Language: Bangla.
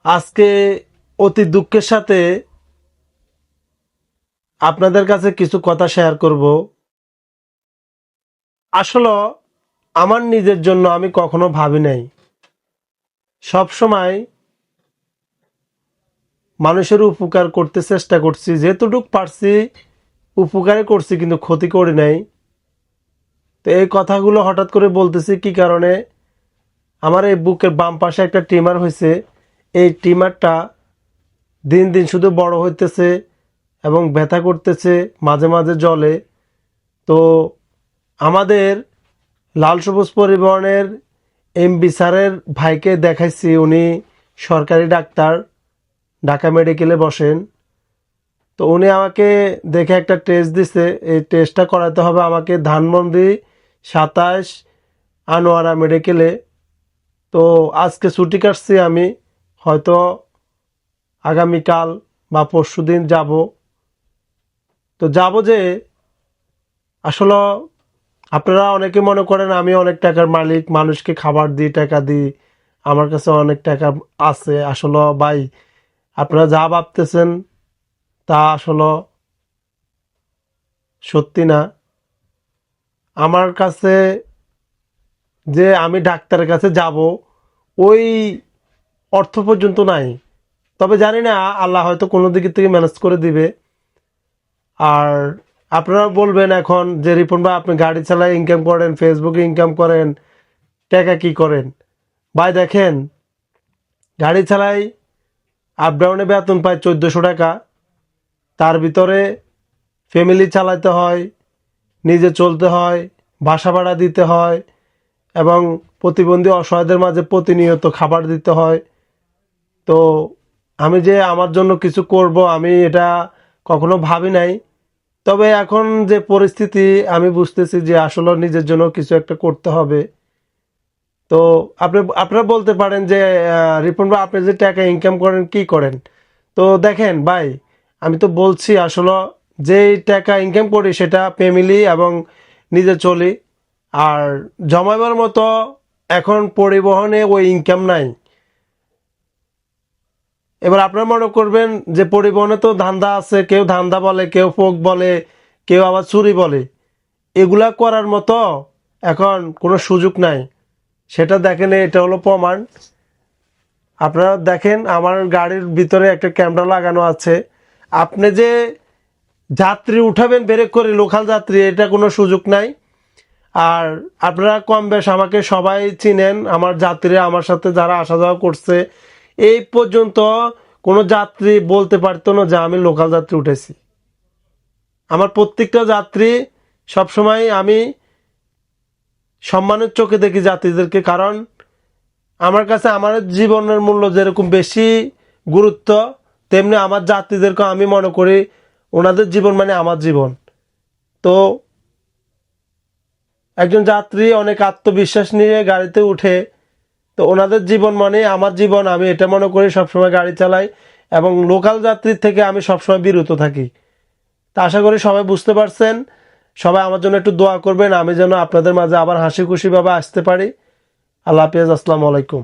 আজকে অতি দুঃখের সাথে আপনাদের কাছে কিছু কথা শেয়ার করব। আসলে আমার নিজের জন্য আমি কখনো ভাবি নাই। সব সময় মানুষের উপকার করতে চেষ্টা করছি, যেতটুক পারছি উপকারে করছি, কিন্তু ক্ষতি করি নাই। তো এই কথাগুলো হঠাৎ করে বলতেছি কি কারণে, আমার এই বুকের বাম পাশে একটা টিমার হয়েছে। এই টিমারটা দিন দিন শুধু বড় হইতেছে এবং ব্যথা করতেছে, মাঝে মাঝে জ্বলে। তো আমাদের লাল সবুজ পরিবহনের এমবি স্যারের ভাইকে দেখাইছি, উনি সরকারি ডাক্তার, ঢাকা মেডিকেলে বসেন। তো উনি আমাকে দেখে একটা টেস্ট দিছে, এই টেস্টটা করাতে হবে আমাকে ধানমন্ডি 27 আনোয়ারা মেডিকেলে। তো আজকে ছুটি কাটছি আমি, হয়তো আগামীকাল বা পরশুদিন যাব। তো যাব যে আসলে আপনারা অনেকে মনে করেন আমি অনেক টাকার মালিক, মানুষকে খাবার দিই, টাকা দিই, আমার কাছে অনেক টাকা আছে। আসলে ভাই, আপনারা যা ভাবতেছেন তা আসলে সত্যি না। আমার কাছে যে আমি ডাক্তারের কাছে যাব ওই অর্থ পর্যন্ত নাই। তবে জানি না, আল্লাহ হয়তো কোনো দিক থেকে ম্যানেজ করে দিবে। আর আপনারা বলবেন এখন যে রিপন ভাই আপনি গাড়ি চালায় ইনকাম করেন, ফেসবুকে ইনকাম করেন, টাকা কি করেন? ভাই দেখেন, গাড়ি চালাই, আপ ডাউনে বেতন পাই 1400 টাকা। তার ভিতরে ফ্যামিলি চালাতে হয়, নিজে চলতে হয়, বাসা ভাড়া দিতে হয়, এবং প্রতিবন্ধী অসহায়দের মাঝে প্রতিনিয়ত খাবার দিতে হয়। তো আমি যে আমার জন্য কিছু করব, আমি এটা কখনো ভাবি নাই। তবে এখন যে পরিস্থিতি, আমি বুঝতেছি যে আসলে নিজের জন্য কিছু একটা করতে হবে। তো আপনারা বলতে পারেন যে রিপন ভাই আপনি যে টাকা ইনকাম করেন কি করেন? তো দেখেন ভাই, আমি তো বলছি আসলে যেই টাকা ইনকাম করি সেটা ফ্যামিলি এবং নিজে চলি। আর জমাবার মতো এখন পরিবহনে ওই ইনকাম নাই। এবার আপনারা মনে করবেন যে পরিবহনে তো ধান্দা আছে, কেউ ধান্দা বলে, কেউ ফোক বলে, কেউ আবার চুরি বলে। এগুলা করার মতো এখন কোনো সুযোগ নাই। সেটা দেখেন, এটা হলো প্রমাণ। আপনারা দেখেন আমার গাড়ির ভিতরে একটা ক্যামেরা লাগানো আছে। আপনি যে যাত্রী উঠাবেন ব্রেক করে, লোকাল যাত্রী, এটা কোনো সুযোগ নাই। আর আপনারা কম বেশ আমাকে সবাই চিনেন, আমার যাত্রীরা আমার সাথে যারা আসা যাওয়া করছে, এই পর্যন্ত কোনো যাত্রী বলতে পারতো না যে আমি লোকাল যাত্রী উঠেছি। আমার প্রত্যেকটা যাত্রী সবসময় আমি সম্মানের চোখে দেখি যাত্রীদেরকে, কারণ আমার কাছে আমার জীবনের মূল্য যেরকম বেশি গুরুত্ব, তেমনি আমার যাত্রীদেরকে আমি মনে করি ওনাদের জীবন মানে আমার জীবন। তো একজন যাত্রী অনেক আত্মবিশ্বাস নিয়ে গাড়িতে উঠে, তো ওনাদের জীবন মানে আমার জীবন, আমি এটা মনে করি সবসময় গাড়ি চালাই। এবং লোকাল যাত্রীর থেকে আমি সবসময় বিরত থাকি। তা আশা করি সবাই বুঝতে পারছেন। সবাই আমার জন্য একটু দোয়া করবেন, আমি যেন আপনাদের মাঝে আবার হাসি খুশিভাবে আসতে পারি। আল্লাহ হাফিজ, আসসালামু আলাইকুম।